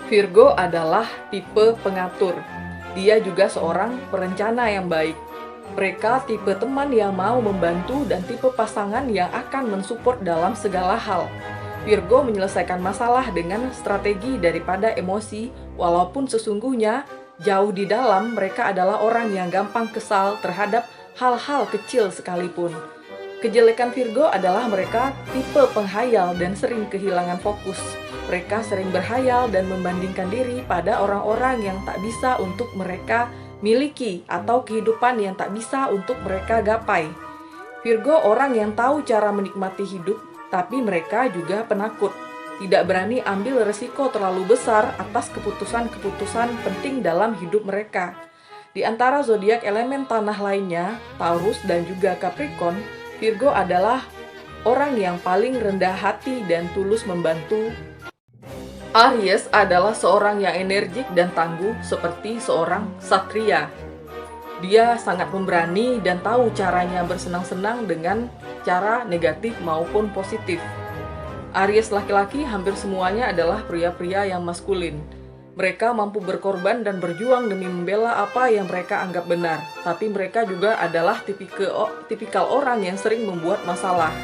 Virgo adalah tipe pengatur. Dia juga seorang perencana yang baik. Mereka tipe teman yang mau membantu dan tipe pasangan yang akan mensupport dalam segala hal. Virgo menyelesaikan masalah dengan strategi daripada emosi, walaupun sesungguhnya jauh di dalam mereka adalah orang yang gampang kesal terhadap hal-hal kecil sekalipun. Kejelekan Virgo adalah mereka tipe penghayal dan sering kehilangan fokus. Mereka sering berhayal dan membandingkan diri pada orang-orang yang tak bisa untuk mereka miliki atau kehidupan yang tak bisa untuk mereka gapai. Virgo orang yang tahu cara menikmati hidup, tapi mereka juga penakut. Tidak berani ambil resiko terlalu besar atas keputusan-keputusan penting dalam hidup mereka. Di antara zodiak elemen tanah lainnya, Taurus dan juga Capricorn, Virgo adalah orang yang paling rendah hati dan tulus membantu. Aries adalah seorang yang energik dan tangguh seperti seorang satria. Dia sangat pemberani dan tahu caranya bersenang-senang dengan cara negatif maupun positif. Aries laki-laki hampir semuanya adalah pria-pria yang maskulin. Mereka mampu berkorban dan berjuang demi membela apa yang mereka anggap benar, tapi mereka juga adalah tipikal orang yang sering membuat masalah.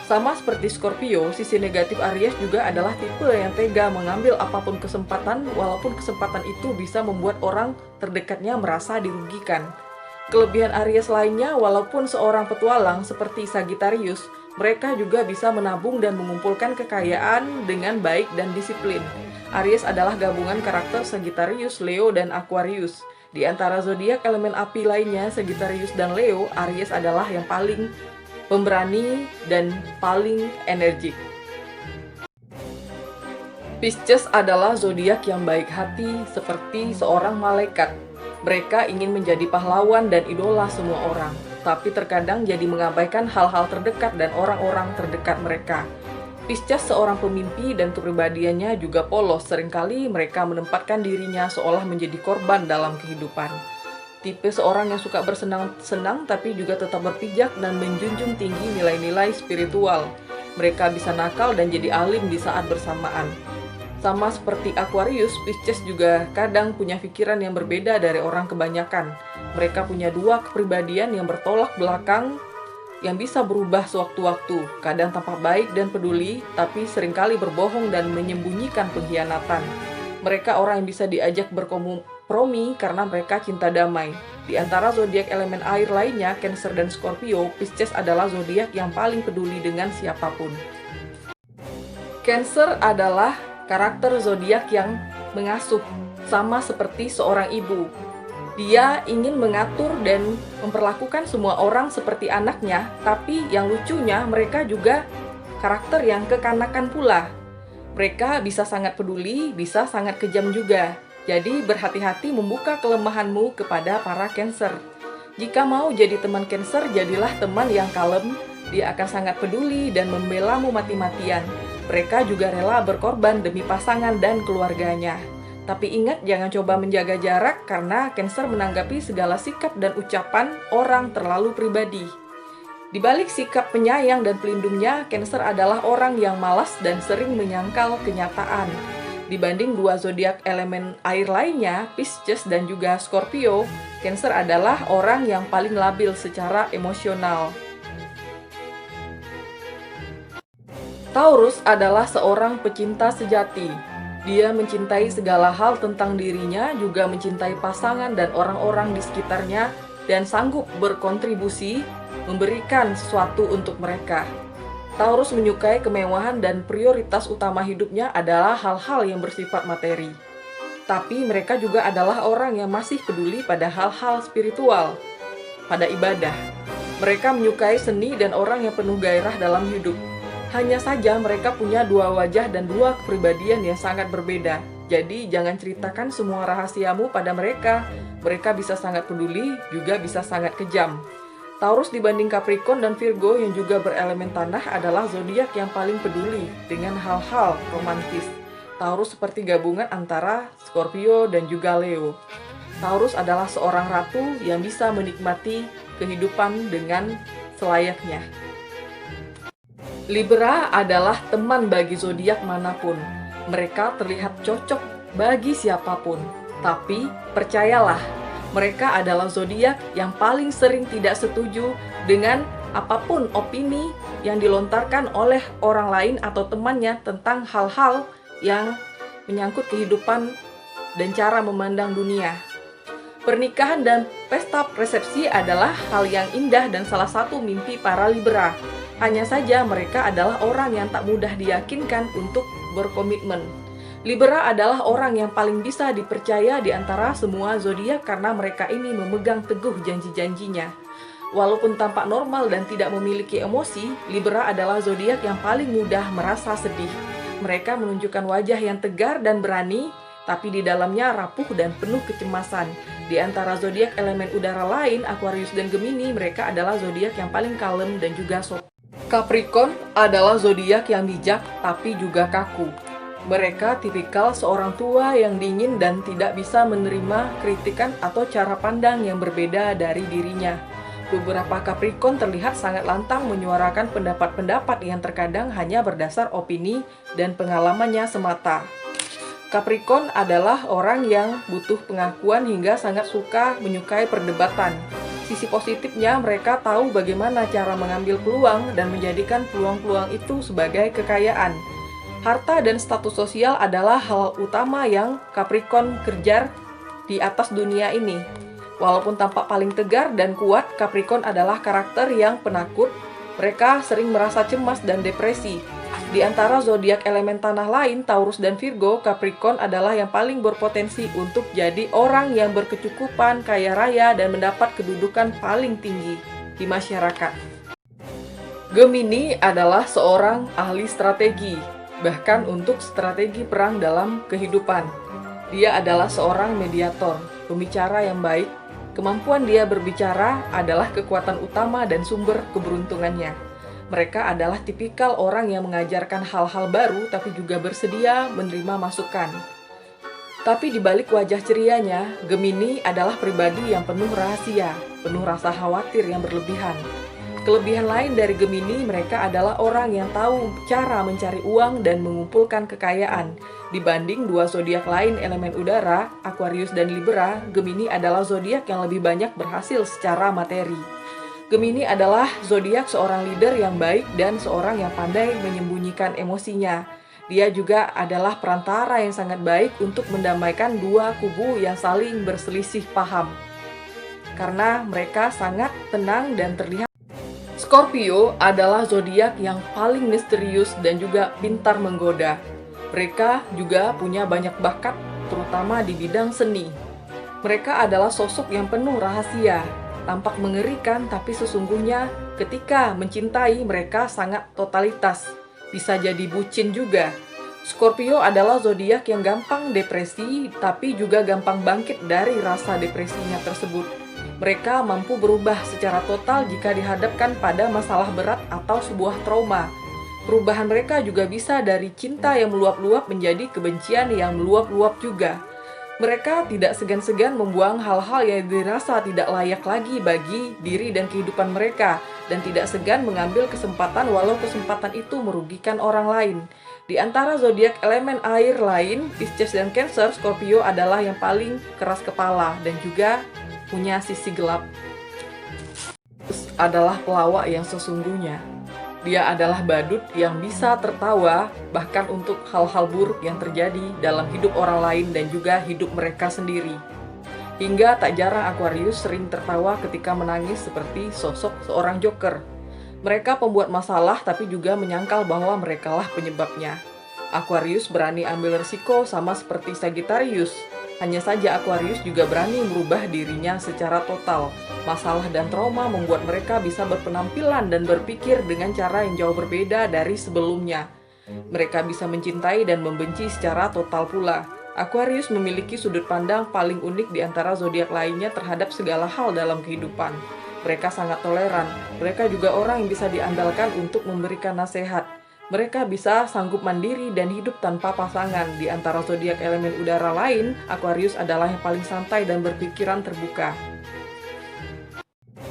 Sama seperti Scorpio, sisi negatif Aries juga adalah tipe yang tega mengambil apapun kesempatan, walaupun kesempatan itu bisa membuat orang terdekatnya merasa dirugikan. Kelebihan Aries lainnya, walaupun seorang petualang seperti Sagittarius, mereka juga bisa menabung dan mengumpulkan kekayaan dengan baik dan disiplin. Aries adalah gabungan karakter Sagittarius, Leo, dan Aquarius. Di antara zodiak elemen api lainnya, Sagittarius dan Leo, Aries adalah yang paling pemberani dan paling energik. Pisces adalah zodiak yang baik hati seperti seorang malaikat. Mereka ingin menjadi pahlawan dan idola semua orang, tapi terkadang jadi mengabaikan hal-hal terdekat dan orang-orang terdekat mereka. Pisces seorang pemimpi dan kepribadiannya juga polos. Seringkali mereka menempatkan dirinya seolah menjadi korban dalam kehidupan. Tipe seorang yang suka bersenang-senang tapi juga tetap berpijak dan menjunjung tinggi nilai-nilai spiritual. Mereka bisa nakal dan jadi alim di saat bersamaan. Sama seperti Aquarius, Pisces juga kadang punya pikiran yang berbeda dari orang kebanyakan. Mereka punya dua kepribadian yang bertolak belakang, yang bisa berubah sewaktu-waktu, kadang tampak baik dan peduli, tapi seringkali berbohong dan menyembunyikan pengkhianatan. Mereka orang yang bisa diajak berkompromi karena mereka cinta damai. Di antara zodiak elemen air lainnya, Cancer dan Scorpio, Pisces adalah zodiak yang paling peduli dengan siapapun. Cancer adalah karakter zodiak yang mengasuh, sama seperti seorang ibu. Dia ingin mengatur dan memperlakukan semua orang seperti anaknya, tapi yang lucunya mereka juga karakter yang kekanakan pula. Mereka bisa sangat peduli, bisa sangat kejam juga. Jadi berhati-hati membuka kelemahanmu kepada para Cancer. Jika mau jadi teman Cancer, jadilah teman yang kalem. Dia akan sangat peduli dan membelamu mati-matian. Mereka juga rela berkorban demi pasangan dan keluarganya. Tapi ingat, jangan coba menjaga jarak karena Cancer menanggapi segala sikap dan ucapan orang terlalu pribadi. Di balik sikap penyayang dan pelindungnya, Cancer adalah orang yang malas dan sering menyangkal kenyataan. Dibanding dua zodiak elemen air lainnya, Pisces dan juga Scorpio, Cancer adalah orang yang paling labil secara emosional. Taurus adalah seorang pecinta sejati. Dia mencintai segala hal tentang dirinya, juga mencintai pasangan dan orang-orang di sekitarnya, dan sanggup berkontribusi, memberikan sesuatu untuk mereka. Taurus menyukai kemewahan dan prioritas utama hidupnya adalah hal-hal yang bersifat materi. Tapi mereka juga adalah orang yang masih peduli pada hal-hal spiritual, pada ibadah. Mereka menyukai seni dan orang yang penuh gairah dalam hidup. Hanya saja mereka punya dua wajah dan dua kepribadian yang sangat berbeda. Jadi jangan ceritakan semua rahasiamu pada mereka. Mereka bisa sangat peduli, juga bisa sangat kejam. Taurus dibanding Capricorn dan Virgo yang juga berelemen tanah adalah zodiak yang paling peduli dengan hal-hal romantis. Taurus seperti gabungan antara Scorpio dan juga Leo. Taurus adalah seorang ratu yang bisa menikmati kehidupan dengan selayaknya. Libra adalah teman bagi zodiak manapun. Mereka terlihat cocok bagi siapapun. Tapi percayalah, mereka adalah zodiak yang paling sering tidak setuju dengan apapun opini yang dilontarkan oleh orang lain atau temannya tentang hal-hal yang menyangkut kehidupan dan cara memandang dunia. Pernikahan dan pesta resepsi adalah hal yang indah dan salah satu mimpi para Libra. Hanya saja mereka adalah orang yang tak mudah diyakinkan untuk berkomitmen. Libra adalah orang yang paling bisa dipercaya di antara semua zodiak karena mereka ini memegang teguh janji-janjinya. Walaupun tampak normal dan tidak memiliki emosi, Libra adalah zodiak yang paling mudah merasa sedih. Mereka menunjukkan wajah yang tegar dan berani, tapi di dalamnya rapuh dan penuh kecemasan. Di antara zodiak elemen udara lain, Aquarius dan Gemini, mereka adalah zodiak yang paling kalem dan juga sopan. Capricorn adalah zodiak yang bijak tapi juga kaku. Mereka tipikal seorang tua yang dingin dan tidak bisa menerima kritikan atau cara pandang yang berbeda dari dirinya. Beberapa Capricorn terlihat sangat lantang menyuarakan pendapat-pendapat yang terkadang hanya berdasar opini dan pengalamannya semata. Capricorn adalah orang yang butuh pengakuan hingga sangat menyukai perdebatan. Sisi positifnya, mereka tahu bagaimana cara mengambil peluang dan menjadikan peluang-peluang itu sebagai kekayaan. Harta dan status sosial adalah hal utama yang Capricorn kejar di atas dunia ini. Walaupun tampak paling tegar dan kuat, Capricorn adalah karakter yang penakut. Mereka sering merasa cemas dan depresi. Di antara zodiak elemen tanah lain, Taurus dan Virgo, Capricorn adalah yang paling berpotensi untuk jadi orang yang berkecukupan, kaya raya, dan mendapat kedudukan paling tinggi di masyarakat. Gemini adalah seorang ahli strategi, bahkan untuk strategi perang dalam kehidupan. Dia adalah seorang mediator, pembicara yang baik. Kemampuan dia berbicara adalah kekuatan utama dan sumber keberuntungannya. Mereka adalah tipikal orang yang mengajarkan hal-hal baru tapi juga bersedia menerima masukan. Tapi di balik wajah cerianya, Gemini adalah pribadi yang penuh rahasia, penuh rasa khawatir yang berlebihan. Kelebihan lain dari Gemini, mereka adalah orang yang tahu cara mencari uang dan mengumpulkan kekayaan. Dibanding dua zodiak lain elemen udara, Aquarius dan Libra, Gemini adalah zodiak yang lebih banyak berhasil secara materi. Gemini adalah zodiak seorang leader yang baik dan seorang yang pandai menyembunyikan emosinya. Dia juga adalah perantara yang sangat baik untuk mendamaikan dua kubu yang saling berselisih paham. Karena mereka sangat tenang dan terlihat. Scorpio adalah zodiak yang paling misterius dan juga pintar menggoda. Mereka juga punya banyak bakat, terutama di bidang seni. Mereka adalah sosok yang penuh rahasia. Tampak mengerikan, tapi sesungguhnya ketika mencintai mereka sangat totalitas. Bisa jadi bucin juga. Scorpio adalah zodiak yang gampang depresi, tapi juga gampang bangkit dari rasa depresinya tersebut. Mereka mampu berubah secara total jika dihadapkan pada masalah berat atau sebuah trauma. Perubahan mereka juga bisa dari cinta yang meluap-luap menjadi kebencian yang meluap-luap juga. Mereka tidak segan-segan membuang hal-hal yang dirasa tidak layak lagi bagi diri dan kehidupan mereka, dan tidak segan mengambil kesempatan walau kesempatan itu merugikan orang lain. Di antara zodiak elemen air lain, Pisces dan Cancer, Scorpio adalah yang paling keras kepala dan juga punya sisi gelap. Adalah pelawak yang sesungguhnya. Dia adalah badut yang bisa tertawa bahkan untuk hal-hal buruk yang terjadi dalam hidup orang lain dan juga hidup mereka sendiri. Hingga tak jarang Aquarius sering tertawa ketika menangis seperti sosok seorang joker. Mereka pembuat masalah tapi juga menyangkal bahwa merekalah penyebabnya. Aquarius berani ambil risiko sama seperti Sagittarius. Hanya saja Aquarius juga berani merubah dirinya secara total. Masalah dan trauma membuat mereka bisa berpenampilan dan berpikir dengan cara yang jauh berbeda dari sebelumnya. Mereka bisa mencintai dan membenci secara total pula. Aquarius memiliki sudut pandang paling unik di antara zodiak lainnya terhadap segala hal dalam kehidupan. Mereka sangat toleran. Mereka juga orang yang bisa diandalkan untuk memberikan nasihat. Mereka bisa sanggup mandiri dan hidup tanpa pasangan. Di antara zodiak elemen udara lain, Aquarius adalah yang paling santai dan berpikiran terbuka.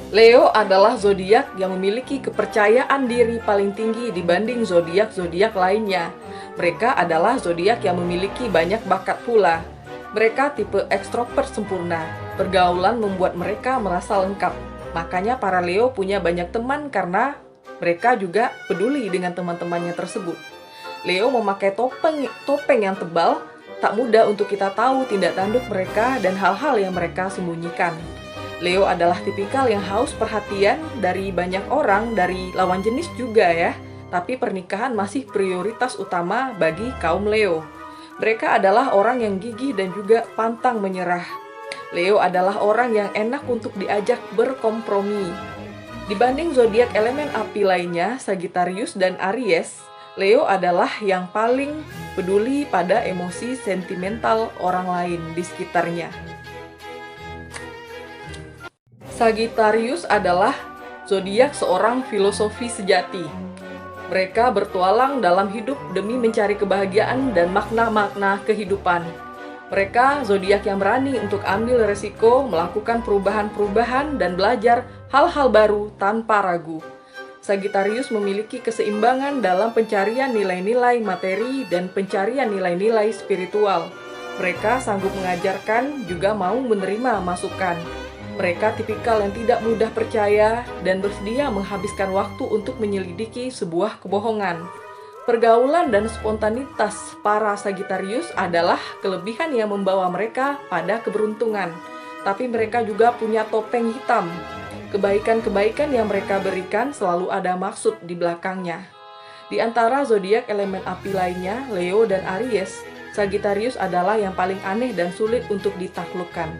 Leo adalah zodiak yang memiliki kepercayaan diri paling tinggi dibanding zodiak-zodiak lainnya. Mereka adalah zodiak yang memiliki banyak bakat pula. Mereka tipe ekstrovert sempurna. Pergaulan membuat mereka merasa lengkap. Makanya para Leo punya banyak teman karena mereka juga peduli dengan teman-temannya tersebut. Leo memakai topeng yang tebal, tak mudah untuk kita tahu tindak tanduk mereka dan hal-hal yang mereka sembunyikan. Leo adalah tipikal yang haus perhatian dari banyak orang, dari lawan jenis juga ya. Tapi pernikahan masih prioritas utama bagi kaum Leo. Mereka adalah orang yang gigih dan juga pantang menyerah. Leo adalah orang yang enak untuk diajak berkompromi. Dibanding zodiak elemen api lainnya, Sagittarius dan Aries, Leo adalah yang paling peduli pada emosi sentimental orang lain di sekitarnya. Sagittarius adalah zodiak seorang filosofi sejati. Mereka bertualang dalam hidup demi mencari kebahagiaan dan makna-makna kehidupan. Mereka zodiak yang berani untuk ambil resiko, melakukan perubahan-perubahan, dan belajar hal-hal baru tanpa ragu. Sagittarius memiliki keseimbangan dalam pencarian nilai-nilai materi dan pencarian nilai-nilai spiritual. Mereka sanggup mengajarkan, juga mau menerima masukan. Mereka tipikal yang tidak mudah percaya dan bersedia menghabiskan waktu untuk menyelidiki sebuah kebohongan. Pergaulan dan spontanitas para Sagittarius adalah kelebihan yang membawa mereka pada keberuntungan. Tapi mereka juga punya topeng hitam. Kebaikan-kebaikan yang mereka berikan selalu ada maksud di belakangnya. Di antara zodiak elemen api lainnya, Leo dan Aries, Sagittarius adalah yang paling aneh dan sulit untuk ditaklukkan.